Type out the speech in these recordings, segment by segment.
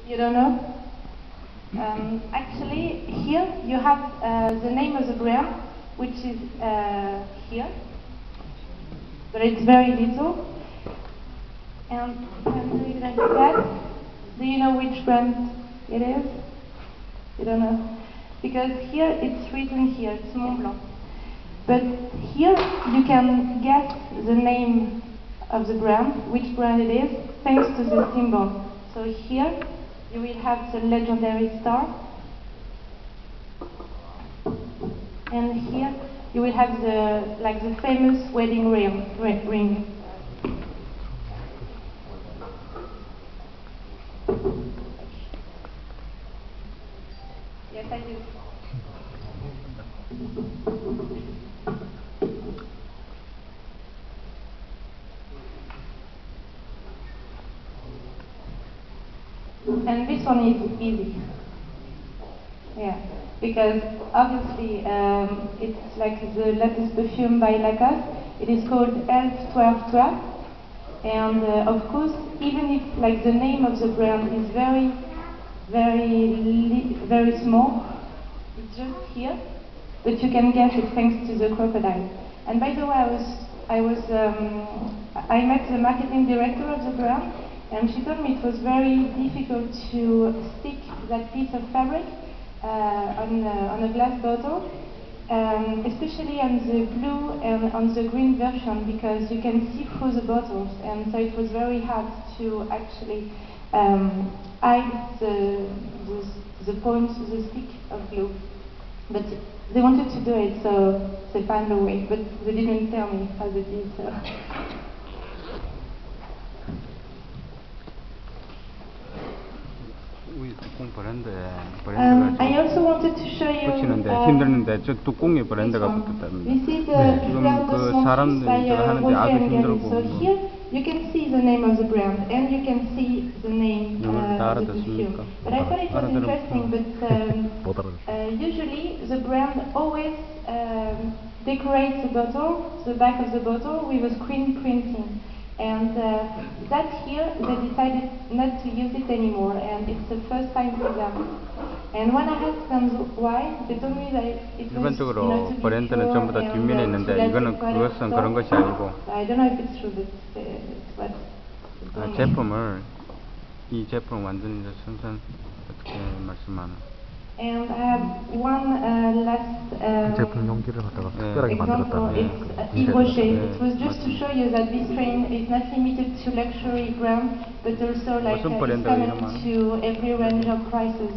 You don't know? Actually, here you have the name of the brand, which is here, but it's very little. And can do it like that. Do you know which brand it is? You don't know? Because here it's written here, it's Mont Blanc. But here you can guess the name of the brand, which brand it is, thanks to the symbol. So here you will have the legendary star. And here you will have the famous wedding ring. Yes, I do. And this one is easy. Yeah, because obviously it's like the latest perfume by Lacoste. It is called Elf 1212. And of course, even if like the name of the brand is very small, it's just here, but you can guess it thanks to the crocodile. And by the way, I met the marketing director of the brand, and she told me it was very difficult to stick that piece of fabric on a glass bottle, especially on the blue and on the green version, because you can see through the bottles, and so it was very hard to actually hide the point, the stick of glue. But they wanted to do it, so they found a way, but they didn't tell me how they did. So. I also wanted to show you 붙이는데 힘드는데 저 뚜껑에 브랜드가 붙었답니다. 지금 그 사람들이 저거 하는데 아주 힘들고. So here you can see the name of the brand and you can see the name of the perfume. But I thought it was interesting, but usually the brand always decorates the bottle, the back of the bottle, with a screen printing. And that year they decided not to use it anymore, and it's the first time for them. And when I asked them why, they told me that it was 일반적으로 브랜드는 전부 다 뒷면에 있는데 이거는 그것은 그런 것이 아니고 I don't know if it's true, but it's what 제품을 이 제품 완전히 생산 어떻게 말씀하나? And I have one last 제품 용기를 갖다가 특별하게 example. 만들었다는 It's Yves Rocher. It was just to show you that this train is not limited to luxury brand, but also like it's common to every range of prices,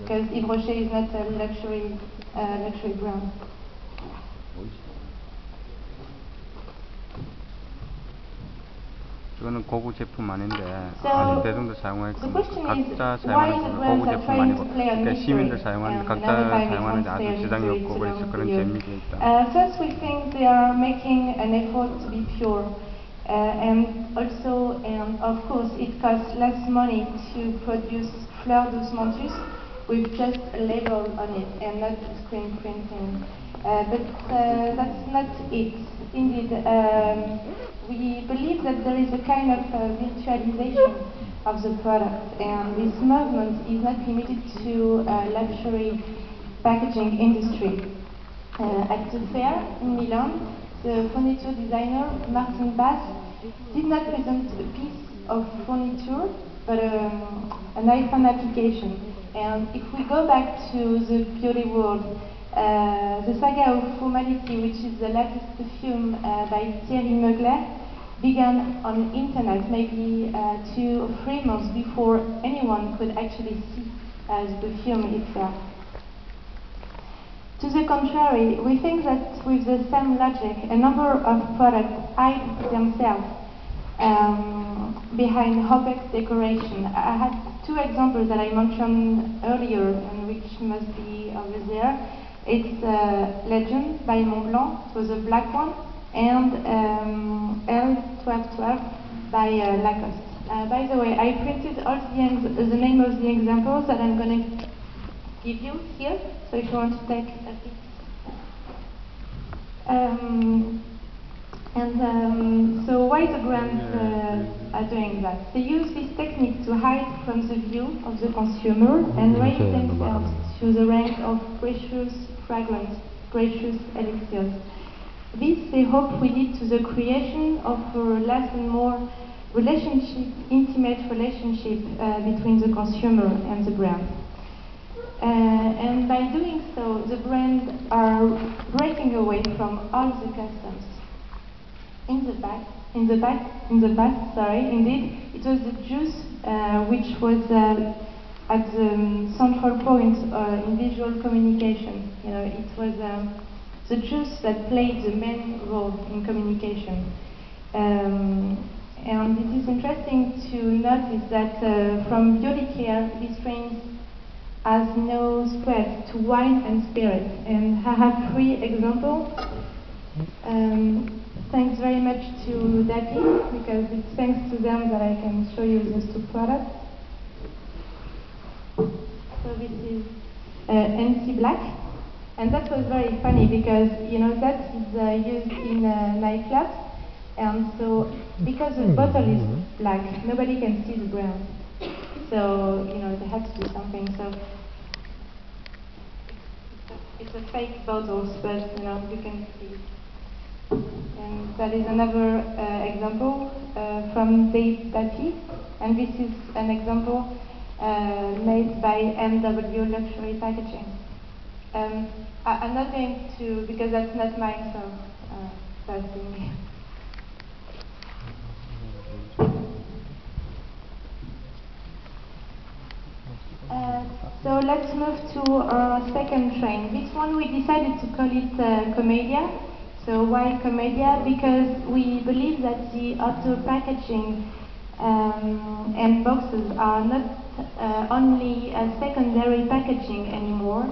because Yves Rocher is not a luxury brand. 이거는 고급 제품 아닌데 So, 대중들 사용할 the question is, 각자 why 사용하는 the 고급 brands are 제품 trying 아니고 to play on 그러니까 mystery? 시민들 사용하는 각자 사용하는 아주 지장이 없고 그래서 그런 재미가 있다. First, we think they are making an effort to be pure, and also, and of course, it costs less money to produce Fleur d'Osmanthus with just a label on it and not screen printing. But that's not it. Indeed, we believe that there is a kind of virtualization of the product, and this movement is not limited to luxury packaging industry. At the fair in Milan, the furniture designer Martin Bass did not present a piece of furniture, but an iPhone application. And if we go back to the beauty world, the saga of Formality, which is the latest perfume by Thierry Mugler, began on the internet maybe 2 or 3 months before anyone could actually see the perfume itself. To the contrary, we think that with the same logic, a number of products hide themselves behind Hopex decoration. I had 2 examples that I mentioned earlier, and which must be over there. It's Legend by Mont Blanc, it was a black one, and L1212 by Lacoste. By the way, I printed all the name of the examples that I'm going to give you here, so if you want to take a peek. And so why the brands are doing that? They use this technique to hide from the view of the consumer and raise themselves to the rank of precious fragrance, precious elixirs. This, they hope, will lead to the creation of a less and more intimate relationship between the consumer and the brand. And by doing so, the brands are breaking away from all the customs. In the past, indeed, it was the juice which was at the central point in visual communication. You know, it was the juice that played the main role in communication. And it is interesting to notice that from beauty care, this trend has now spread to wine and spirit. And I have 3 examples. Thanks very much to Dapi, because it's thanks to them that I can show you these 2 products. So this is NC Black, and that was very funny because, you know, that is used in nightclubs, and so because the bottle is black, nobody can see the brand. So, you know, they had to do something. So it's a fake bottle, but, you know, you can see. And that is another example from Dapi, and this is an example made by MW Luxury Packaging. I'm not going to, because that's not mine, so that's me. So let's move to our second trend. This one we decided to call it Comedia. So why Comedia? Because we believe that the outdoor packaging and boxes are not only a secondary packaging anymore,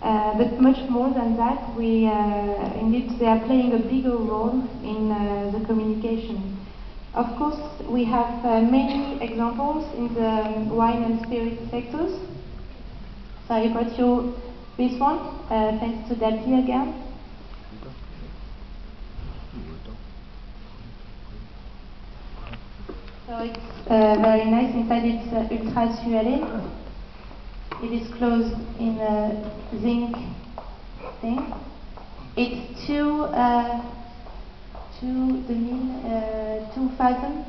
but much more than that. Indeed, they are playing a bigger role in the communication. Of course, we have many examples in the wine and spirit sectors. So I brought you this one, thanks to Dapi again. So it's very nice. Inside it's ultra sualé. It is closed in a zinc thing. It's 2,000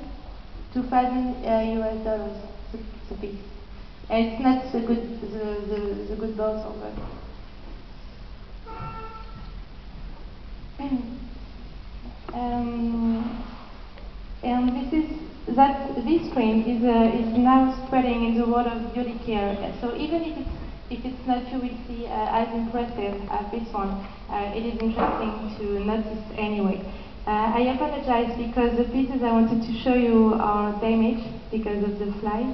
US dollars a piece. And it's not the good bottle, but and this trend is now spreading in the world of beauty care. So even if it's not, you will see as impressive as this one, it is interesting to notice anyway. I apologize because the pieces I wanted to show you are damaged because of the fly,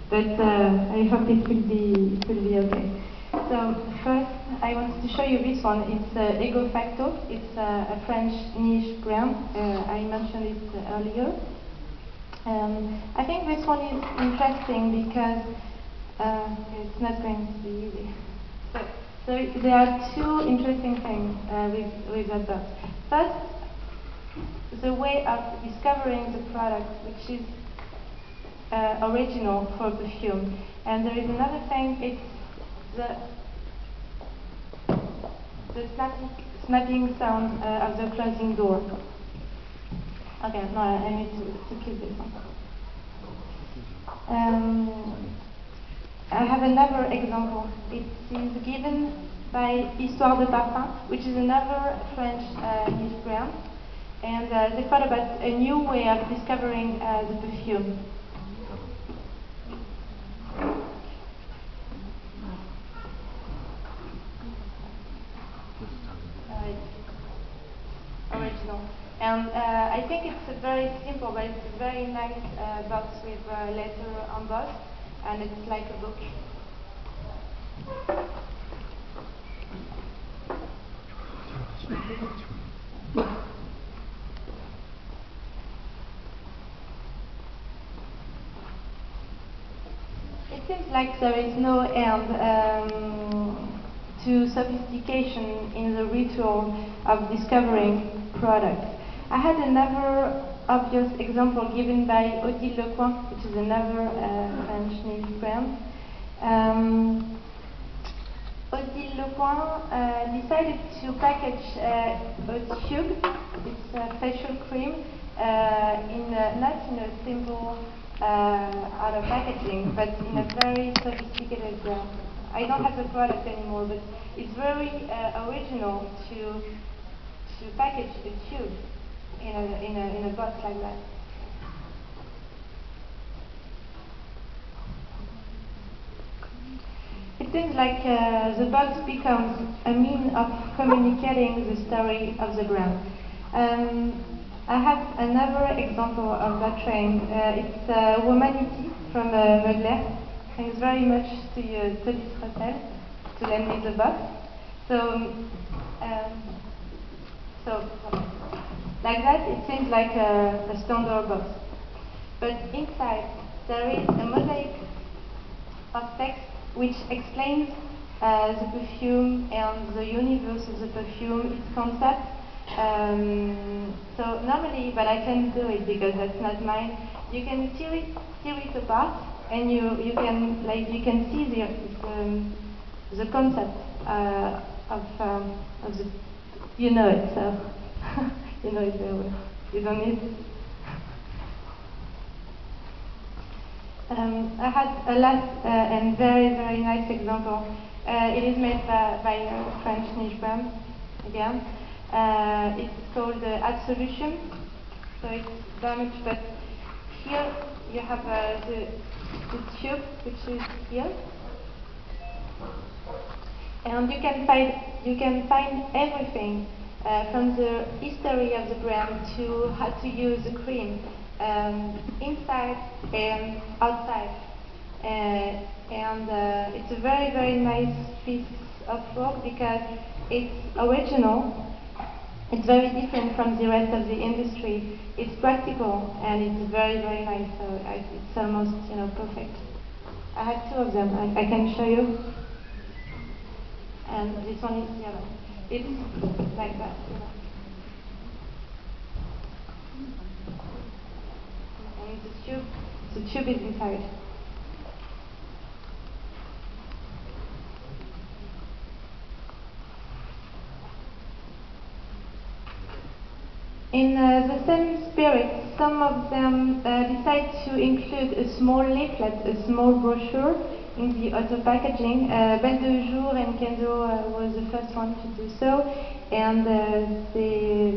but I hope it will be okay. So first, I wanted to show you this one. It's Ego Facto. It's a French niche brand. I mentioned it earlier. I think this one is interesting because it's not going to be easy. So there are 2 interesting things with that box. First, the way of discovering the product, which is original for perfume. And there is another thing, it's the snapping sound of the closing door. Okay, no, I need to keep this one. I have another example. It is given by Histoire de Parfum, which is another French niche brand. And they thought about a new way of discovering the perfume. Original. And I think it's very simple, but it's a very nice box with letter embossed, and it's like a book. It seems like there is no end to sophistication in the ritual of discovering products. I had another obvious example given by Odile Lecoin, which is another French niche brand. Odile Lecoin decided to package a tube, it's a facial cream, not in a simple outer packaging, but in a very sophisticated. I don't have the product anymore, but it's very original to package a tube in a box like that. It seems like the box becomes a means of communicating the story of the brand. I have another example of that trend. It's Womanity from Mugler. Thanks very much to this hotel to lend me the box. So like that, it seems like a standard box. But inside, there is a mosaic of text which explains the perfume and the universe of the perfume, its concept. So normally, but I can't do it because that's not mine. You can tear it apart, and you can see the concept of the. You know it, so you know it very well. You don't need it. I had a last and very, very nice example. It is made by a French niche brand, again. It's called Absolution, so it's damaged, but here you have the tube, which is here. And you can find everything from the history of the brand to how to use the cream inside and outside. It's a very, very nice piece of work because it's original. It's very different from the rest of the industry. It's practical and it's very, very nice. So it's almost, perfect. I have two of them. I can show you. And this one is the other. It's like that. And the tube is inside. In the same spirit, some of them decide to include a small leaflet, a small brochure in the auto packaging. Belle de Jour and Kendo was the first one to do so, and they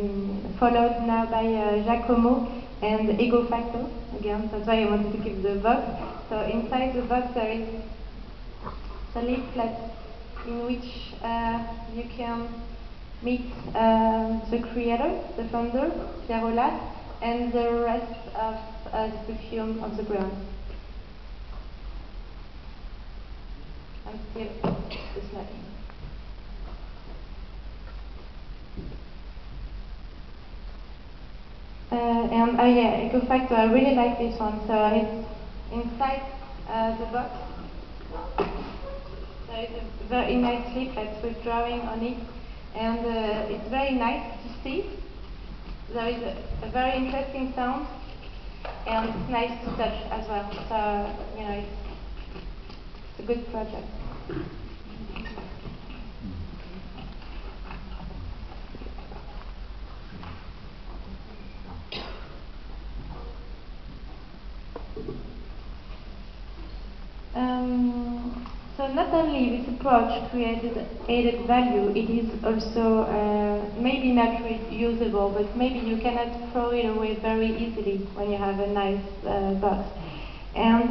followed now by Giacomo and Ego Factor again. That's why I wanted to keep the box. So inside the box there is a leaflet in which you can meet the creator, the founder, Pierre Aulas, and the rest of the perfume of the brand. And still the snapping. And Ego Factor, I really like this one. So it's inside the box. There is a very nice leaflet with drawing on it. And it's very nice to see. There is a very interesting sound, and it's nice to touch as well. So, it's a good project. So not only this approach created added value, it is also maybe not reusable, but maybe you cannot throw it away very easily when you have a nice box. And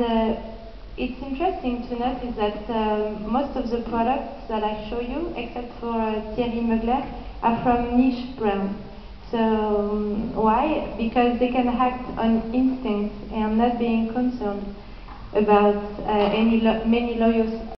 it's interesting to notice that most of the products that I show you, except for Thierry Mugler, are from niche brands. So why? Because they can act on instinct and not being concerned about many lawyers